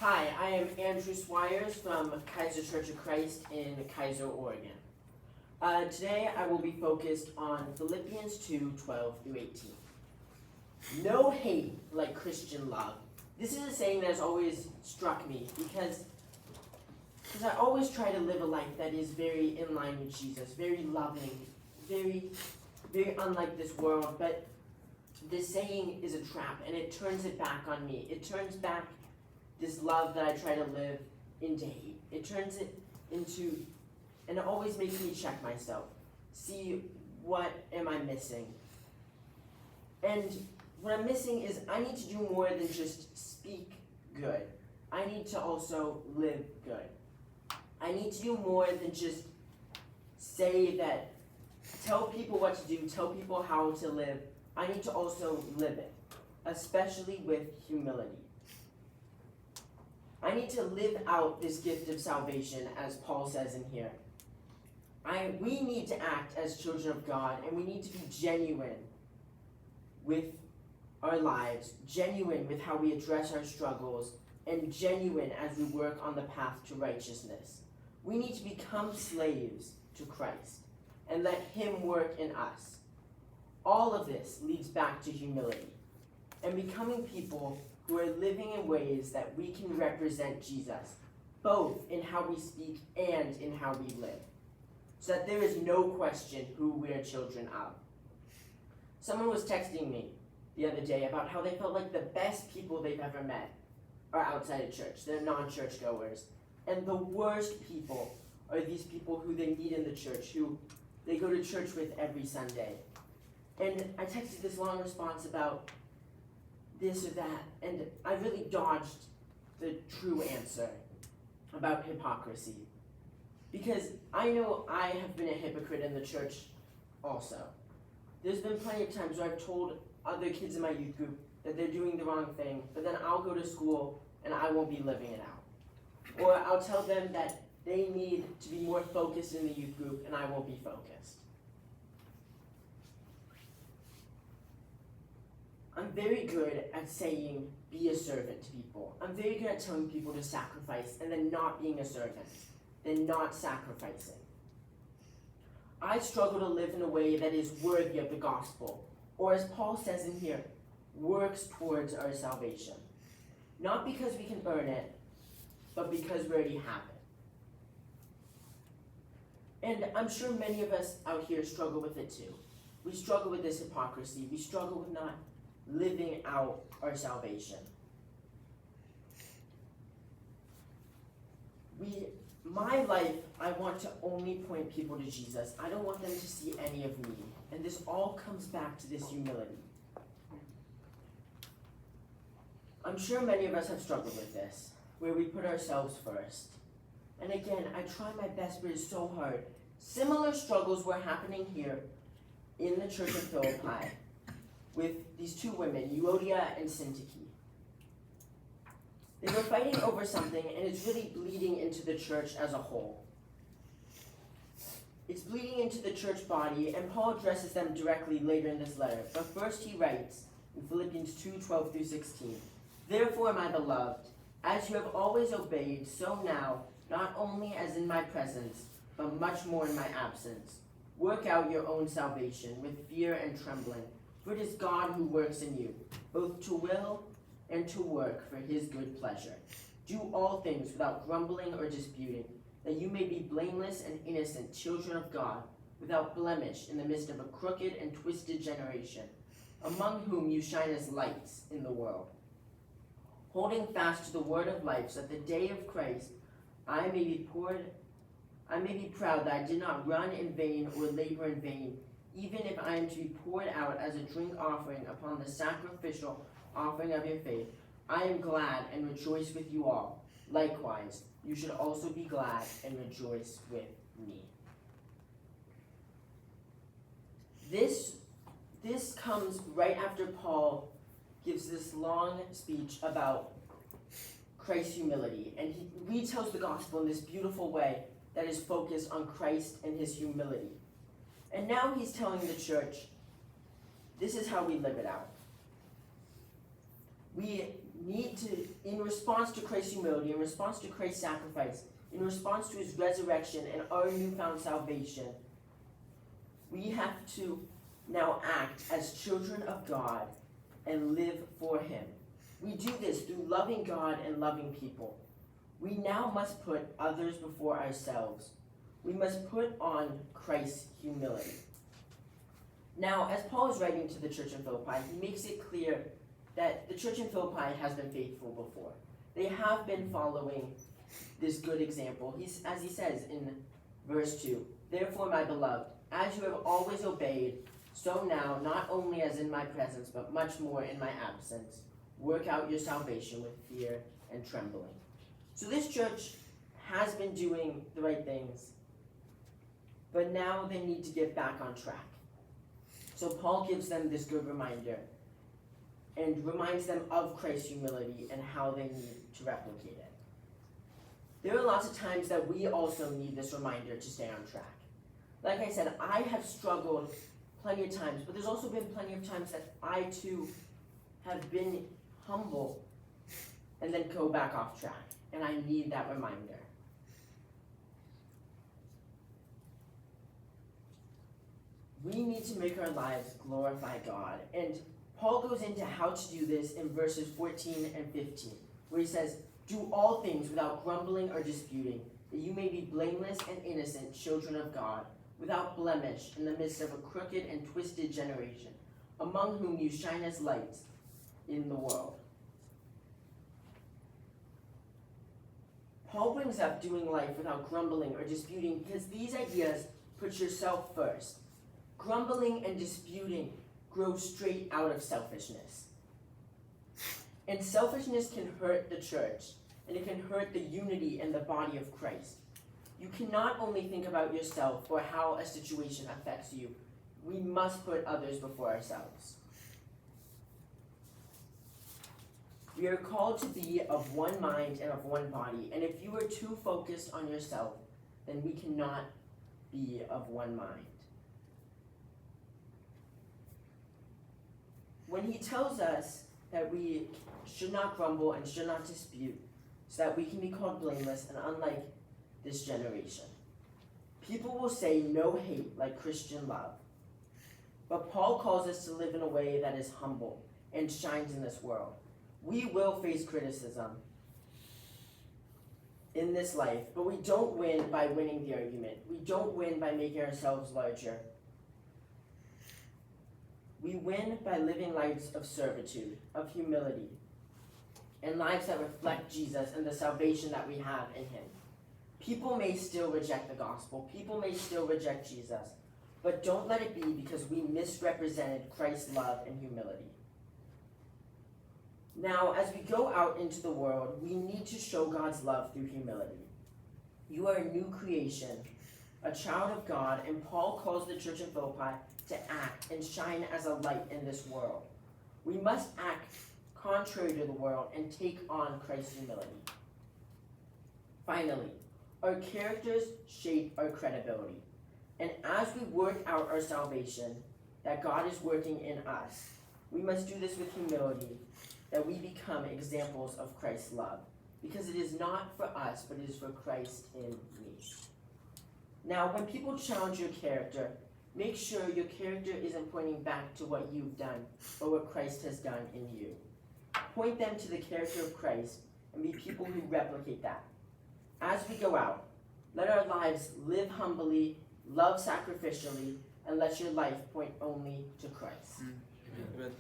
Hi, I am Andrew Swires from Kaiser Church of Christ in Kaiser, Oregon. Today I will be focused on Philippians 2:12 through 18. No hate like Christian love. This is a saying that has always struck me because I always try to live a life that is very in line with Jesus, very loving, very unlike this world. But this saying is a trap and it turns it back on me. It turns back this love that I try to live into hate. It turns it into, and it always makes me check myself. See, what am I missing? And what I'm missing is I need to do more than just speak good. I need to also live good. I need to do more than just say that, tell people what to do, tell people how to live. I need to also live it, especially with humility. I need to live out this gift of salvation, as Paul says in here. We need to act as children of God, and we need to be genuine with our lives, genuine with how we address our struggles, and genuine as we work on the path to righteousness. We need to become slaves to Christ and let Him work in us. All of this leads back to humility and becoming people who are living in ways that we can represent Jesus, both in how we speak and in how we live, so that there is no question who we are children of. Someone was texting me the other day about how they felt like the best people they've ever met are outside of church. They're non-church goers. And the worst people are these people who they meet in the church, who they go to church with every Sunday. And I texted this long response about this or that, and I really dodged the true answer about hypocrisy. Because I know I have been a hypocrite in the church also. There's been plenty of times where I've told other kids in my youth group that they're doing the wrong thing, but then I'll go to school and I won't be living it out. Or I'll tell them that they need to be more focused in the youth group and I won't be focused. I'm very good at saying, be a servant to people. I'm very good at telling people to sacrifice and then not being a servant, then not sacrificing. I struggle to live in a way that is worthy of the gospel, or as Paul says in here, works towards our salvation. Not because we can earn it, but because we already have it. And I'm sure many of us out here struggle with it too. We struggle with this hypocrisy. We struggle with not living out our salvation. My life, I want to only point people to Jesus. I don't want them to see any of me. And this all comes back to this humility. I'm sure many of us have struggled with this, where we put ourselves first. And again, I try my best, but it's so hard. Similar struggles were happening here in the church of Philippi with these two women, Euodia and Syntyche. They were fighting over something, and it's really bleeding into the church as a whole. It's bleeding into the church body, and Paul addresses them directly later in this letter. But first he writes in Philippians 2:12 through 16, "Therefore, my beloved, as you have always obeyed, so now, not only as in my presence, but much more in my absence, work out your own salvation with fear and trembling. For it is God who works in you, both to will and to work for His good pleasure. Do all things without grumbling or disputing, that you may be blameless and innocent children of God, without blemish in the midst of a crooked and twisted generation, among whom you shine as lights in the world, holding fast to the word of life, so that the day of Christ I may be proud that I did not run in vain or labor in vain, even if I am to be poured out as a drink offering upon the sacrificial offering of your faith. I am glad and rejoice with you all. Likewise, you should also be glad and rejoice with me." This comes right after Paul gives this long speech about Christ's humility, and he retells the gospel in this beautiful way that is focused on Christ and His humility. And now he's telling the church, this is how we live it out. We need to in response to Christ's humility, in response to Christ's sacrifice, in response to his resurrection and our newfound salvation, we have to now act as children of God and live for him. We do this through loving God and loving people. We now must put others before ourselves. We must put on Christ's humility. Now, as Paul is writing to the church in Philippi, he makes it clear that the church in Philippi has been faithful before. They have been following this good example. As he says in verse 2, "Therefore, my beloved, as you have always obeyed, so now, not only as in my presence, but much more in my absence, work out your salvation with fear and trembling." So this church has been doing the right things, but now they need to get back on track. So Paul gives them this good reminder and reminds them of Christ's humility and how they need to replicate it. There are lots of times that we also need this reminder to stay on track. Like I said, I have struggled plenty of times, but there's also been plenty of times that I too have been humble and then go back off track, and I need that reminder. We need to make our lives glorify God. And Paul goes into how to do this in verses 14 and 15, where he says, "Do all things without grumbling or disputing, that you may be blameless and innocent children of God, without blemish in the midst of a crooked and twisted generation, among whom you shine as lights in the world." Paul brings up doing life without grumbling or disputing because these ideas put yourself first. Grumbling and disputing grow straight out of selfishness. And selfishness can hurt the church, and it can hurt the unity and the body of Christ. You cannot only think about yourself or how a situation affects you. We must put others before ourselves. We are called to be of one mind and of one body, and if you are too focused on yourself, then we cannot be of one mind. When he tells us that we should not grumble and should not dispute, so that we can be called blameless and unlike this generation, people will say no hate like Christian love. But Paul calls us to live in a way that is humble and shines in this world. We will face criticism in this life, but we don't win by winning the argument. We don't win by making ourselves larger. We win by living lives of servitude, of humility, and lives that reflect Jesus and the salvation that we have in him. People may still reject the gospel. People may still reject Jesus, but don't let it be because we misrepresented Christ's love and humility. Now, as we go out into the world, we need to show God's love through humility. You are a new creation, a child of God, and Paul calls the church in Philippi to act and shine as a light in this world. We must act contrary to the world and take on Christ's humility. Finally, our characters shape our credibility. And as we work out our salvation that God is working in us, we must do this with humility, that we become examples of Christ's love. Because it is not for us, but it is for Christ in me. Now, when people challenge your character, make sure your character isn't pointing back to what you've done, but what Christ has done in you. Point them to the character of Christ and be people who replicate that. As we go out, let our lives live humbly, love sacrificially, and let your life point only to Christ. Amen.